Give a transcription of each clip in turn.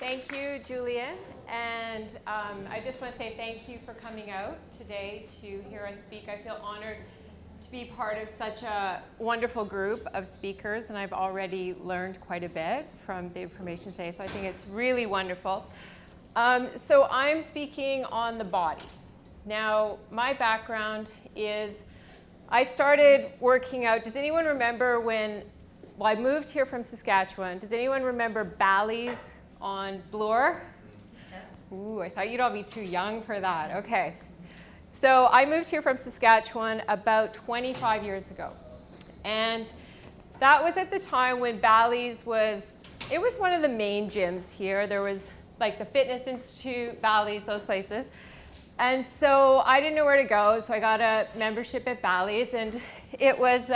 Thank you, Julian. And I just want to say thank you for coming out today to hear us speak. I feel honored to be part of such a wonderful group of speakers, and I've already learned quite a bit from the information today, so I think it's really wonderful. So I'm speaking on the body. Now, my background is I started working out. Does anyone remember when, well, I moved here from Saskatchewan. Does anyone remember Bally's on Bloor? Ooh, I thought you'd all be too young for that. Okay. So I moved here from Saskatchewan about 25 years ago. And that was at the time when Bally's it was one of the main gyms here. There was like the Fitness Institute, Bally's, those places. And so I didn't know where to go, so I got a membership at Bally's. And it was,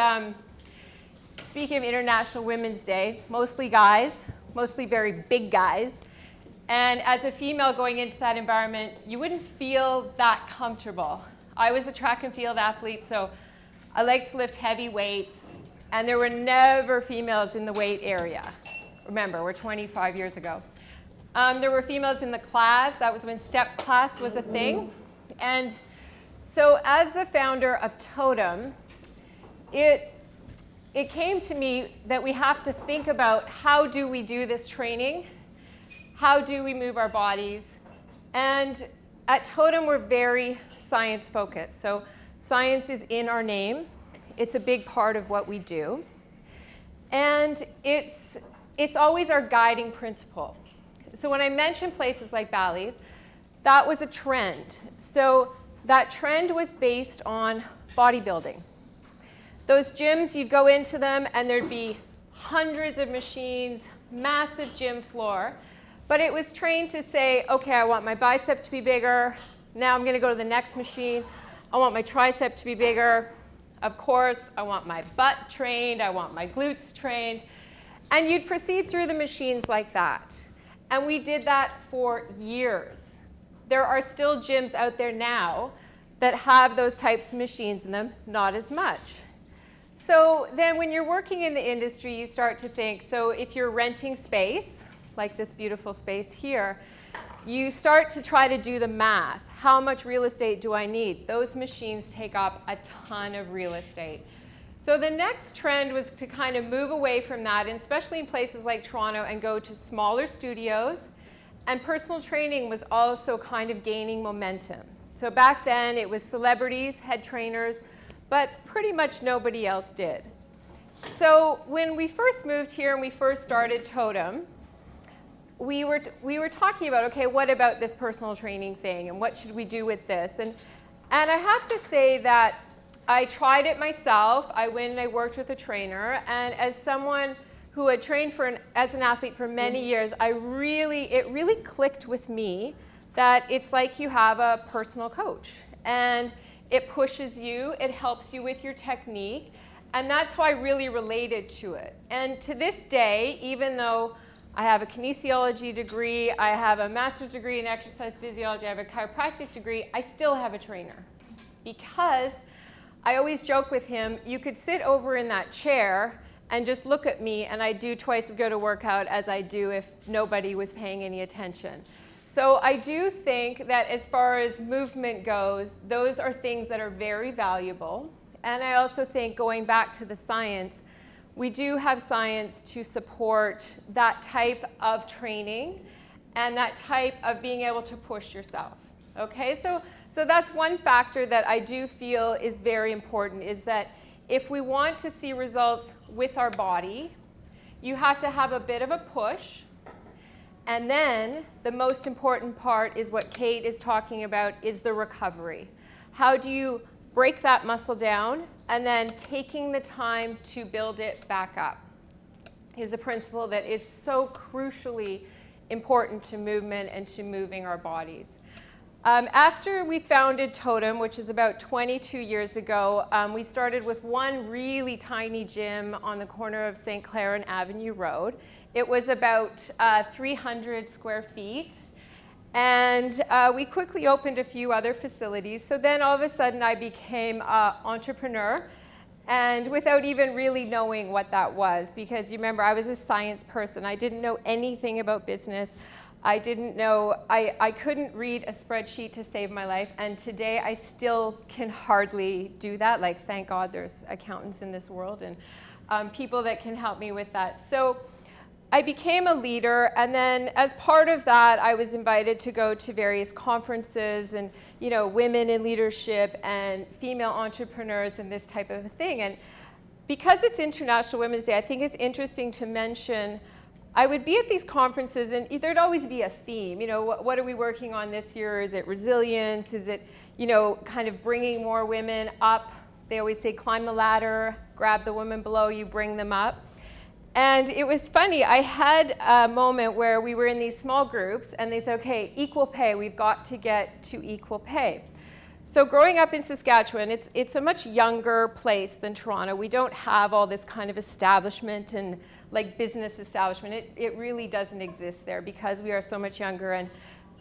speaking of International Women's Day, mostly guys, mostly very big guys. And as a female going into that environment, you wouldn't feel that comfortable. I was a track and field athlete, so I liked to lift heavy weights, and there were never females in the weight area. Remember, we're 25 years ago. There were females in the class. That was when step class was a thing. And so as the founder of Totum, it came to me that we have to think about how do we do this training? How do we move our bodies? And at Totum, we're very science focused. So science is in our name. It's a big part of what we do. And it's always our guiding principle. So when I mention places like Bally's, that was a trend. So that trend was based on bodybuilding. Those gyms, you'd go into them and there'd be hundreds of machines, massive gym floor. But it was trained to say, okay, I want my bicep to be bigger. Now I'm going to go to the next machine. I want my tricep to be bigger. Of course, I want my butt trained. I want my glutes trained. And you'd proceed through the machines like that. And we did that for years. There are still gyms out there now that have those types of machines in them, not as much. So then when you're working in the industry, you start to think, so if you're renting space, like this beautiful space here, you start to try to do the math. How much real estate do I need? Those machines take up a ton of real estate. So the next trend was to kind of move away from that, and especially in places like Toronto, and go to smaller studios. And personal training was also kind of gaining momentum. So back then, it was celebrities, head trainers, but pretty much nobody else did. So when we first moved here and we first started Totum, we were talking about, okay, what about this personal training thing, and what should we do with this? And I have to say that I tried it myself. I went and I worked with a trainer, and as someone who had trained as an athlete for many years, it really clicked with me that it's like you have a personal coach, and it pushes you, it helps you with your technique, and that's how I really related to it. And to this day, even though I have a kinesiology degree, I have a master's degree in exercise physiology, I have a chiropractic degree, I still have a trainer. Because I always joke with him, you could sit over in that chair and just look at me, and I do twice as good a workout as I do if nobody was paying any attention. So I do think that as far as movement goes, those are things that are very valuable. And I also think, going back to the science, we do have science to support that type of training and that type of being able to push yourself. Okay, so that's one factor that I do feel is very important, is that if we want to see results with our body, you have to have a bit of a push. And then the most important part is what Kate is talking about, is the recovery. How do you break that muscle down, and then taking the time to build it back up is a principle that is so crucially important to movement and to moving our bodies. After we founded Totum, which is about 22 years ago, we started with one really tiny gym on the corner of St. Clair and Avenue Road. It was about 300 square feet. And we quickly opened a few other facilities. So then all of a sudden I became an entrepreneur and without even really knowing what that was, because you remember I was a science person. I didn't know anything about business. I couldn't read a spreadsheet to save my life, and today I still can hardly do that. Like, thank God there's accountants in this world and people that can help me with that. So I became a leader, and then as part of that, I was invited to go to various conferences and, women in leadership and female entrepreneurs and this type of a thing. And because it's International Women's Day, I think it's interesting to mention I would be at these conferences, and there'd always be a theme. What are we working on this year? Is it resilience? Is it, kind of bringing more women up? They always say, climb the ladder, grab the women below you, bring them up. And it was funny. I had a moment where we were in these small groups, and they said, okay, equal pay. We've got to get to equal pay. So growing up in Saskatchewan, it's a much younger place than Toronto. We don't have all this kind of establishment and like business establishment. It really doesn't exist there because we are so much younger. And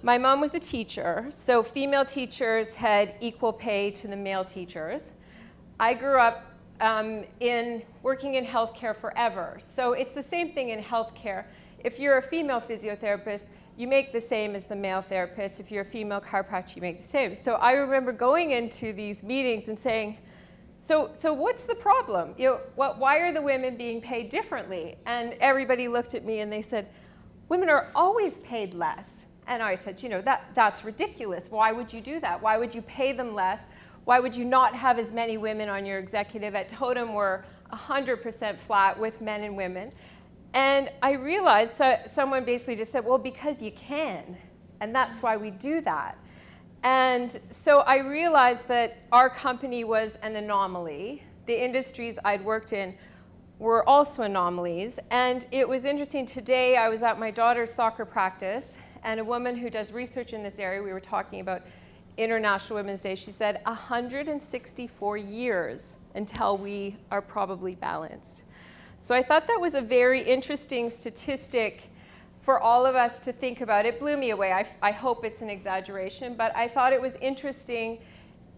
my mom was a teacher, so female teachers had equal pay to the male teachers. I grew up working in healthcare forever. So it's the same thing in healthcare. If you're a female physiotherapist, you make the same as the male therapist. If you're a female chiropractor, you make the same. So I remember going into these meetings and saying, so what's the problem? Why are the women being paid differently? And everybody looked at me and they said, women are always paid less. And I said, that's ridiculous. Why would you do that? Why would you pay them less? Why would you not have as many women on your executive? At Totum, we're 100% flat with men and women. And I realized someone basically just said, well, because you can. And that's why we do that. And so I realized that our company was an anomaly. The industries I'd worked in were also anomalies. And it was interesting. Today, I was at my daughter's soccer practice, and a woman who does research in this area, we were talking about International Women's Day, she said 164 years until we are probably balanced. So I thought that was a very interesting statistic for all of us to think about. It blew me away. I hope it's an exaggeration, but I thought it was interesting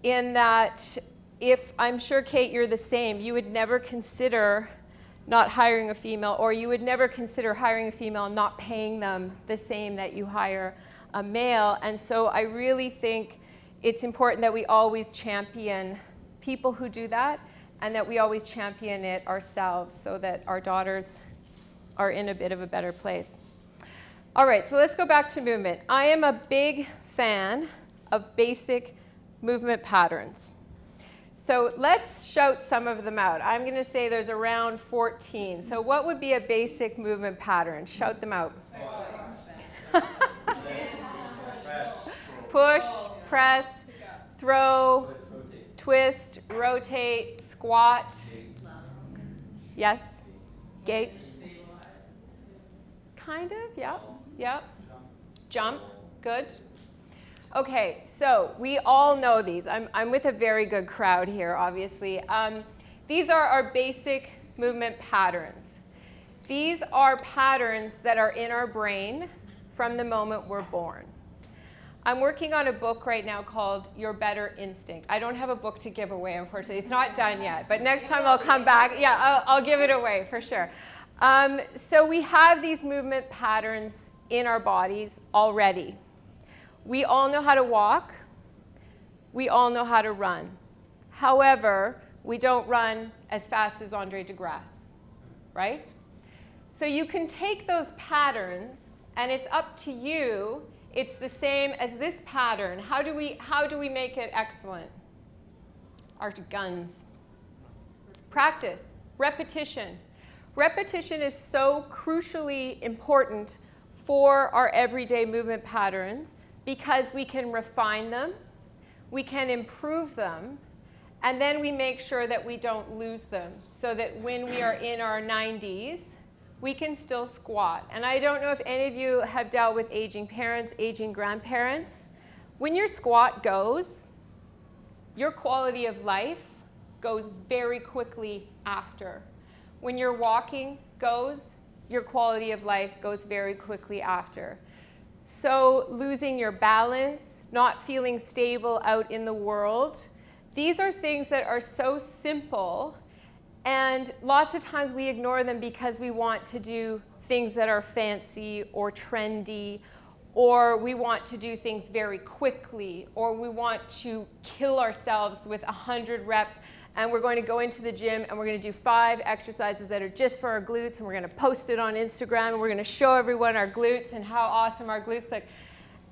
in that I'm sure, Kate, you're the same. You would never consider not hiring a female, or you would never consider hiring a female and not paying them the same that you hire a male. And so I really think it's important that we always champion people who do that, and that we always champion it ourselves so that our daughters are in a bit of a better place. All right, so let's go back to movement. I am a big fan of basic movement patterns. So let's shout some of them out. I'm going to say there's around 14. So what would be a basic movement pattern? Shout them out. Push, press, throw, twist, rotate, squat. Yes? Gate? Kind of, yeah. Jump, good. Okay, so we all know these. I'm with a very good crowd here, obviously. These are our basic movement patterns. These are patterns that are in our brain from the moment we're born. I'm working on a book right now called Your Better Instinct. I don't have a book to give away, unfortunately. It's not done yet, but next time I'll come back. Yeah, I'll give it away for sure. So we have these movement patterns in our bodies already. We all know how to walk. We all know how to run. However, we don't run as fast as Andre DeGrasse, right? So you can take those patterns, and it's up to you. It's the same as this pattern. How do we make it excellent? Our guns. Practice, repetition. Repetition is so crucially important for our everyday movement patterns because we can refine them, we can improve them, and then we make sure that we don't lose them so that when we are in our 90s, we can still squat. And I don't know if any of you have dealt with aging parents, aging grandparents. When your squat goes, your quality of life goes very quickly after. When your walking goes, your quality of life goes very quickly after. So losing your balance, not feeling stable out in the world, these are things that are so simple, And lots of times we ignore them because we want to do things that are fancy or trendy, or we want to do things very quickly, or we want to kill ourselves with 100 reps, and we're going to go into the gym and we're going to do 5 exercises that are just for our glutes, and we're going to post it on Instagram, and we're going to show everyone our glutes and how awesome our glutes look.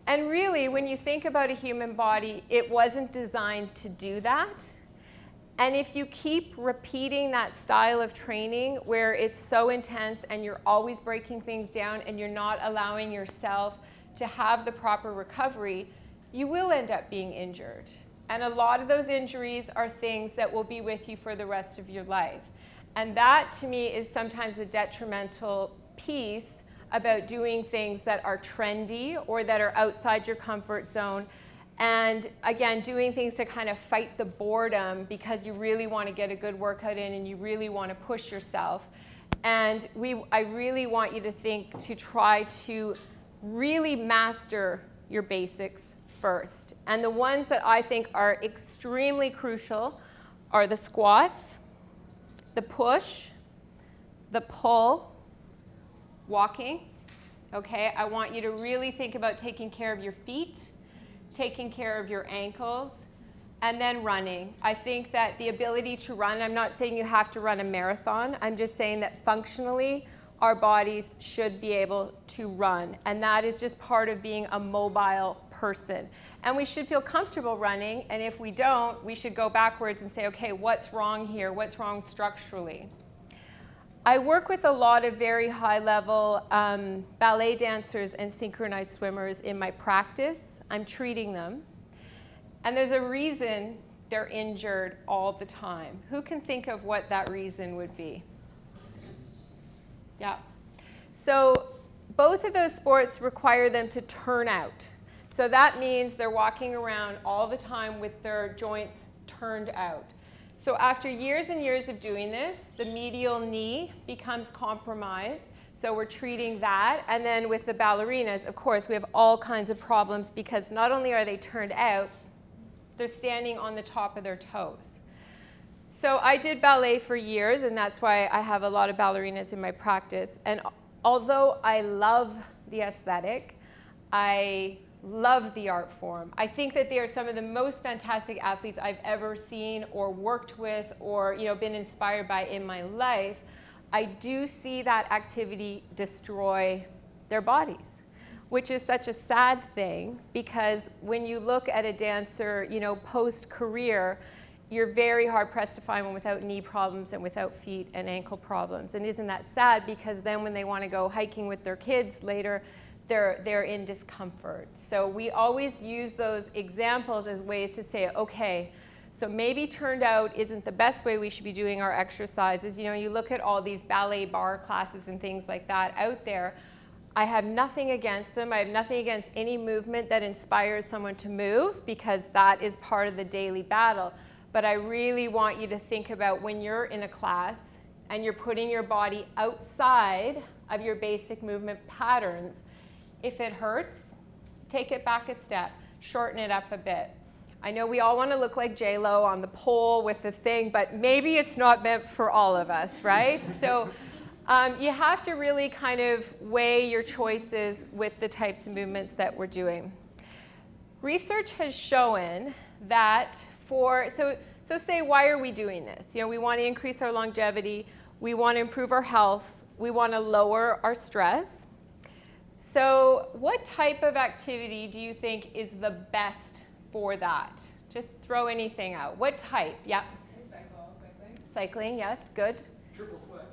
And really, when you think about a human body, it wasn't designed to do that. And if you keep repeating that style of training where it's so intense and you're always breaking things down and you're not allowing yourself to have the proper recovery, you will end up being injured. And a lot of those injuries are things that will be with you for the rest of your life. And that, to me, is sometimes a detrimental piece about doing things that are trendy or that are outside your comfort zone. And again, doing things to kind of fight the boredom because you really want to get a good workout in and you really want to push yourself. And I really want you to try to really master your basics first. And the ones that I think are extremely crucial are the squats, the push, the pull, walking. Okay, I want you to really think about taking care of your feet, taking care of your ankles, and then running. I think that the ability to run, I'm not saying you have to run a marathon, I'm just saying that functionally our bodies should be able to run. And that is just part of being a mobile person. And we should feel comfortable running, and if we don't, we should go backwards and say, okay, what's wrong here? What's wrong structurally? I work with a lot of very high-level ballet dancers and synchronized swimmers in my practice. I'm treating them. And there's a reason they're injured all the time. Who can think of what that reason would be? Yeah. So both of those sports require them to turn out. So that means they're walking around all the time with their joints turned out. So after years and years of doing this, the medial knee becomes compromised. So we're treating that. And then with the ballerinas, of course, we have all kinds of problems because not only are they turned out, they're standing on the top of their toes. So I did ballet for years, and that's why I have a lot of ballerinas in my practice. And although I love the aesthetic, I love the art form. I think that they are some of the most fantastic athletes I've ever seen or worked with or been inspired by in my life. I do see that activity destroy their bodies, which is such a sad thing because when you look at a dancer, post-career, you're very hard-pressed to find one without knee problems and without feet and ankle problems. And isn't that sad? Because then when they want to go hiking with their kids later, they're in discomfort. So we always use those examples as ways to say, okay, so maybe turned out isn't the best way we should be doing our exercises. You look at all these ballet bar classes and things like that out there. I have nothing against them. I have nothing against any movement that inspires someone to move because that is part of the daily battle. But I really want you to think about when you're in a class and you're putting your body outside of your basic movement patterns. If it hurts, take it back a step, shorten it up a bit. I know we all want to look like J-Lo on the pole with the thing, but maybe it's not meant for all of us, right? So you have to really kind of weigh your choices with the types of movements that we're doing. Research has shown that so say, why are we doing this? We want to increase our longevity, we want to improve our health, we want to lower our stress. So what type of activity do you think is the best for that? Just throw anything out. What type? Yeah. Cycling. Cycling, yes, good. Triple sweat.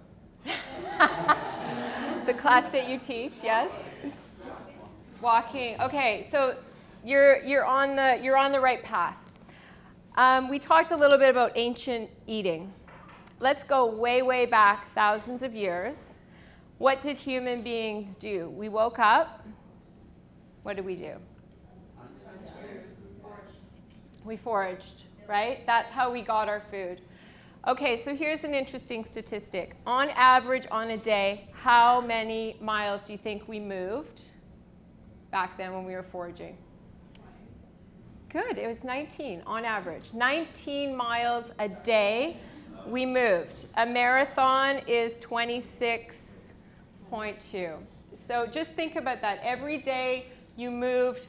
The class that you teach, yes. Walking. Okay, so you're on the right path. We talked a little bit about ancient eating. Let's go way, way back thousands of years. What did human beings do? We woke up. What did we do? We foraged, right? That's how we got our food. Okay, so here's an interesting statistic. On average, on a day, how many miles do you think we moved back then when we were foraging? Good, it was 19 on average. 19 miles a day we moved. A marathon is 26.2. So just think about that. Every day you moved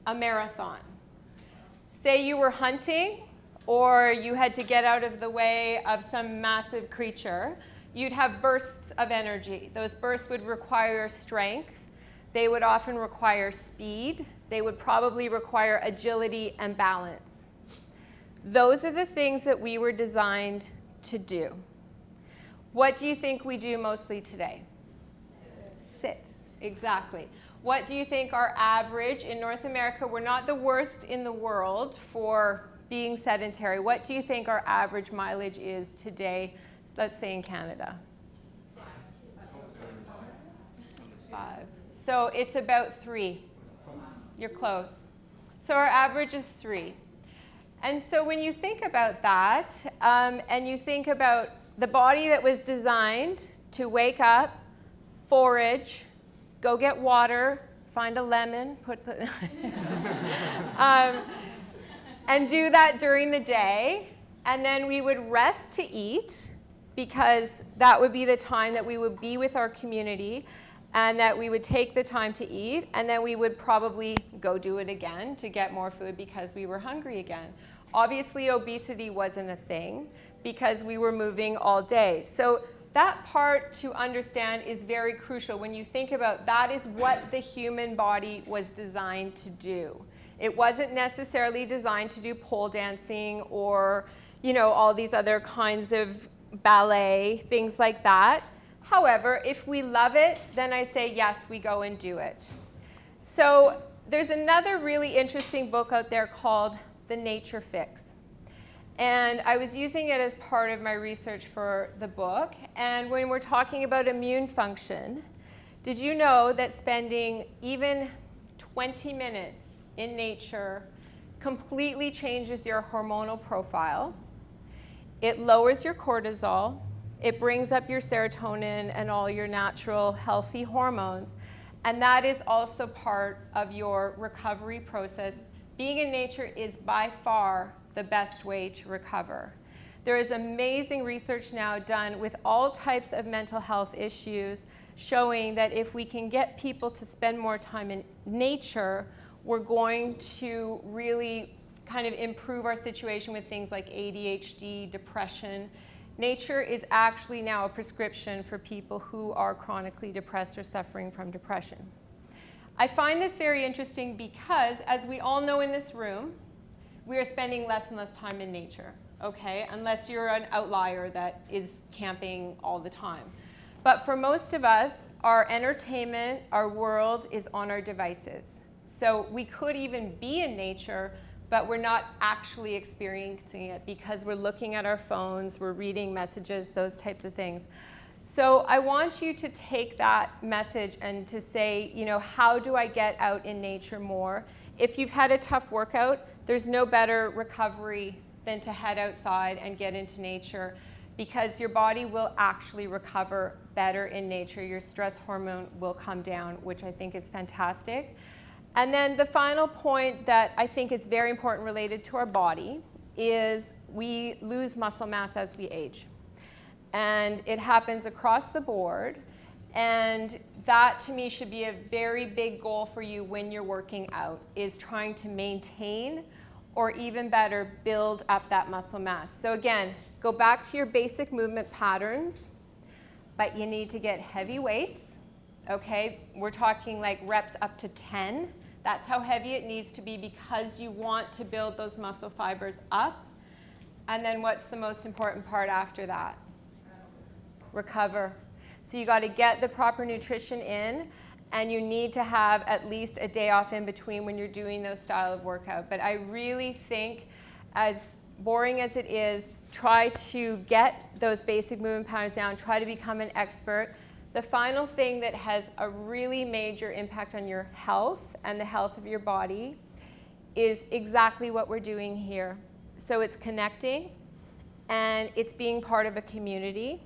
a marathon. Say you were hunting or you had to get out of the way of some massive creature, you'd have bursts of energy. Those bursts would require strength. They would often require speed. They would probably require agility and balance. Those are the things that we were designed to do. What do you think we do mostly today? Sit. Exactly. What do you think our average in North America? We're not the worst in the world for being sedentary. What do you think our average mileage is today, let's say in Canada? 5. So it's about 3. You're close. So our average is 3. And so when you think about that, and you think about the body that was designed to wake up, forage, go get water, find a lemon, put the and do that during the day, and then we would rest to eat, because that would be the time that we would be with our community, and that we would take the time to eat, and then we would probably go do it again to get more food because we were hungry again. Obviously, obesity wasn't a thing because we were moving all day. So that part to understand is very crucial. When you think about that, is what the human body was designed to do. It wasn't necessarily designed to do pole dancing or, all these other kinds of ballet, things like that. However, if we love it, then I say, yes, we go and do it. So there's another really interesting book out there called The Nature Fix. And I was using it as part of my research for the book. And when we're talking about immune function, did you know that spending even 20 minutes in nature completely changes your hormonal profile? It lowers your cortisol. It brings up your serotonin and all your natural healthy hormones. And that is also part of your recovery process. Being in nature is by far the best way to recover. There is amazing research now done with all types of mental health issues showing that if we can get people to spend more time in nature, we're going to really kind of improve our situation with things like ADHD, depression. Nature is actually now a prescription for people who are chronically depressed or suffering from depression. I find this very interesting because, as we all know in this room, we are spending less and less time in nature, okay? Unless you're an outlier that is camping all the time. But for most of us, our entertainment, our world is on our devices. So we could even be in nature, but we're not actually experiencing it because we're looking at our phones, we're reading messages, those types of things. So I want you to take that message and to say, how do I get out in nature more? If you've had a tough workout, there's no better recovery than to head outside and get into nature, because your body will actually recover better in nature. Your stress hormone will come down, which I think is fantastic. And then the final point that I think is very important related to our body is we lose muscle mass as we age. And it happens across the board. And that, to me, should be a very big goal for you when you're working out, is trying to maintain or even better, build up that muscle mass. So again, go back to your basic movement patterns, but you need to get heavy weights, okay? We're talking like reps up to 10. That's how heavy it needs to be because you want to build those muscle fibers up. And then what's the most important part after that? Recover. So you got to get the proper nutrition in, and you need to have at least a day off in between when you're doing those style of workout. But I really think, as boring as it is, try to get those basic movement patterns down, try to become an expert. The final thing that has a really major impact on your health and the health of your body is exactly what we're doing here. So it's connecting, and it's being part of a community.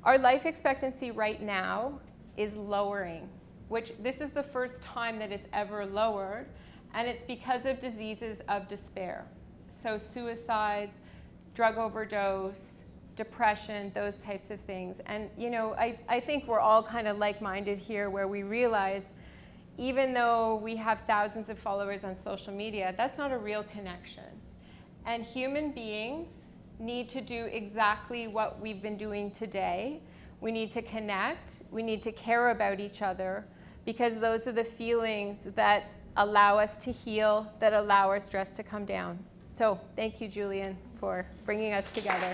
Our life expectancy right now is lowering, which this is the first time that it's ever lowered, and it's because of diseases of despair. So suicides, drug overdose, depression, those types of things. And you know, I think we're all kind of like-minded here, where we realize even though we have thousands of followers on social media, that's not a real connection. And human beings need to do exactly what we've been doing today. We need to connect, we need to care about each other, because those are the feelings that allow us to heal, that allow our stress to come down. So thank you, Julian, for bringing us together.